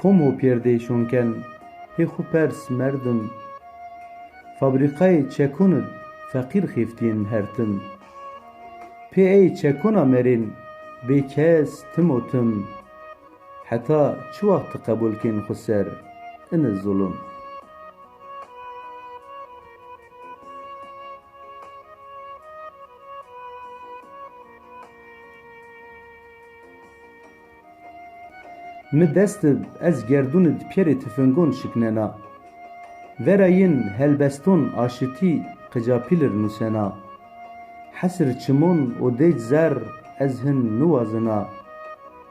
Komo perdêşonken hê xu pers merdim. Fabrîqayê çekunid feqîr xêftiyên hertin. Pê ey çekuna merên bêkes tim û tim. Heta çi wext tu qebûl kên xwe ser ine zulm. Mi destib ez gerdûnê di pêrê tifingon şiknena. Vera yên helbeston aşitî qicapîlir nûsena. Hesir çimûn û dêj zer ez hin niwazina.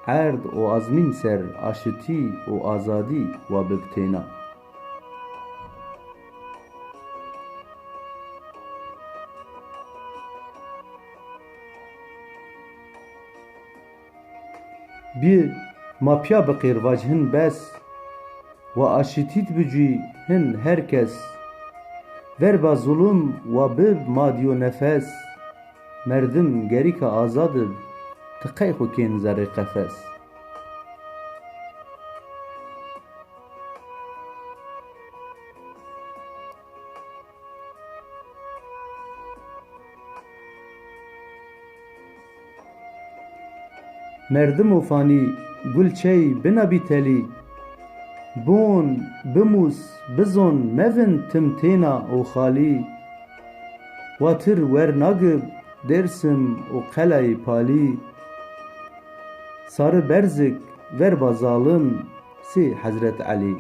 Erd û azmîn ser aşitî û azadî wa bibitêna. Bî mapya bi qêrvaj hin bes, wa aşitît bicû hin herkes. Verba zulm wa bib madî û nefes. Merdim gerîka azad ib, ti qey xwe kên zerê qefes. Merdim û fanî gul çey binebî telî. Bon, bimûs, bizon mevin tim têna û xalî. Watir wernagib Dêrsim û qelayê palî. Sarı berzik verba zalim sê Hezret Elî.